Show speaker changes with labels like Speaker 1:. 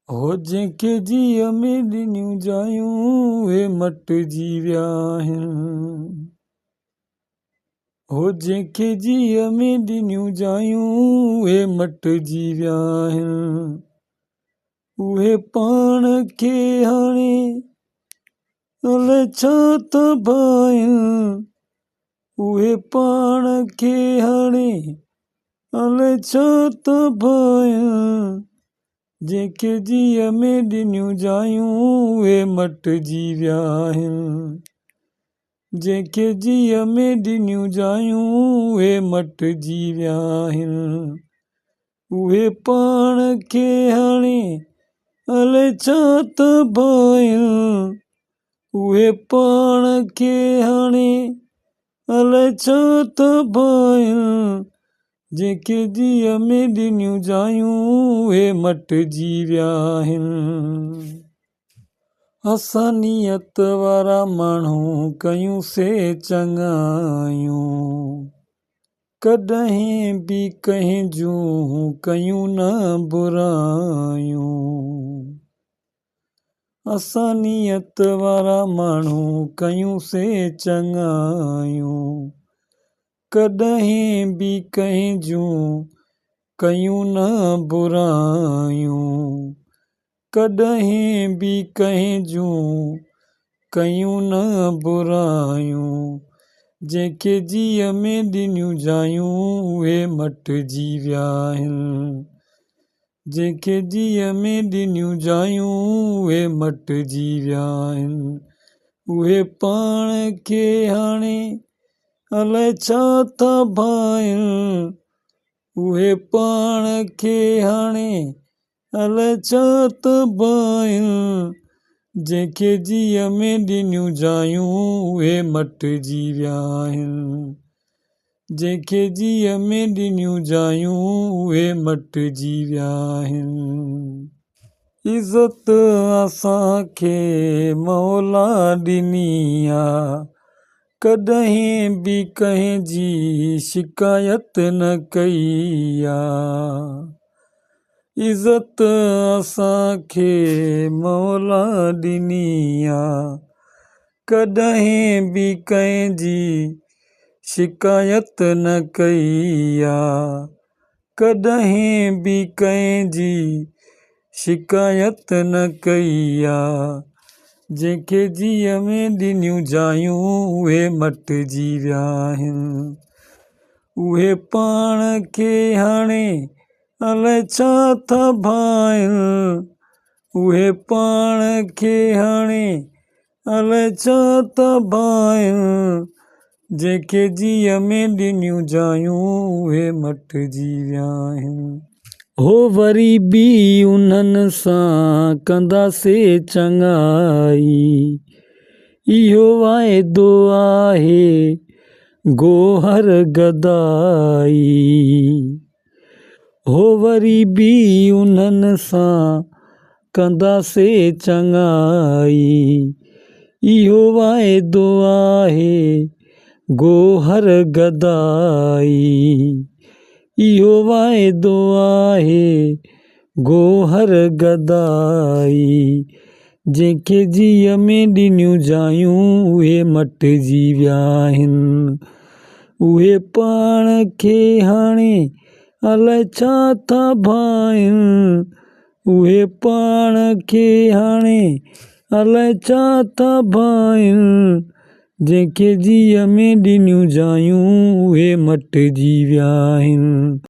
Speaker 1: हो जंहिंखे जीअ में ॾिनियूं जायूं उहे मटिजी विया आहिनि। हो जंहिंखे जीअ में ॾिनियूं जायूं उहे मटिजी विया आहिनि। उहे पाण खे हाणे अलाए छा था भाइनि। उहे पाण खे हाणे अलाए छा था भाइनि। जंहिंखे जीअ में ॾिनियूं जायूं उहे मटिजी विया आहिनि। जंहिंखे जीअ में ॾिनियूं जायूं उहे मटिजी विया आहिनि। उहे पाण खे हाणे अलाए छा था भाइनि। उहे पाण खे हाणे अलाए छा था भाइनि। जंहिंखे जीअ में ॾिनियूं जायूं उहे मटिजी विया आहिनि। असां नियत वारा माण्हू कयूं से चङायूं, कॾहिं बि कंहिंजूं कयूं न बुरायूं। असां नियत वारा माण्हू कयूं से चङायूं, कॾहिं बि कंहिंजूं कयूं न बुरायूं। कॾहिं बि कंहिंजूं कयूं न बुरायूं। जंहिंखे जीअ में ॾिनियूं जायूं उहे मटिजी विया आहिनि। जंहिंखे जीअ में ॾिनियूं जायूं उहे मटिजी विया आहिनि। उहे पाण खे हाणे अलाए छा था भाइनि। उहे पाण खे हाणे अलाए छा था भाइनि। जंहिंखे जीअ में ॾिनियूं जायूं उहे मटिजी विया आहिनि। जंहिंखे जीअ में ॾिनियूं जायूं उहे मटिजी विया आहिनि। इज़त असांखे मौला ॾिनी आहे, कॾहिं बि कंहिंजी शिकायत न कई आहे। इज़त असांखे मौला ॾिनी आहे, कॾहिं बि कंहिंजी शिकायत न कई आहे। कॾहिं बि कंहिंजी शिकायत न कई आहे। जंहिंखे जीअ में ॾिनियूं जायूं उहे मटिजी विया आहिनि। उहे पाण खे हाणे अलाए छा था भाइनि। उहे पाण खे हाणे अलाए छा था भाइनि। जंहिंखे जीअ में ॾिनियूं जायूं उहे मटिजी विया आहिनि। हो वरी बि उन्हनि सां कंदासीं चङाई, इहो वाइदो आहे गोहर गदाई। हो वरी बि उन्हनि सां कंदासीं चङाई, इहो वाइदो आहे गोहर गदाई। इहो वाइदो आहे गोहर गदाई। जंहिंखे जीअ में ॾिनियूं जायूं उहे मटिजी विया आहिनि। उहे पाण खे हाणे अलाए छा था भाइनि। उहे पाण खे हाणे अलाए छा था भाइनि। जंहिंखे जीअ में ॾिनियूं जायूं उहे मटिजी विया आहिनि।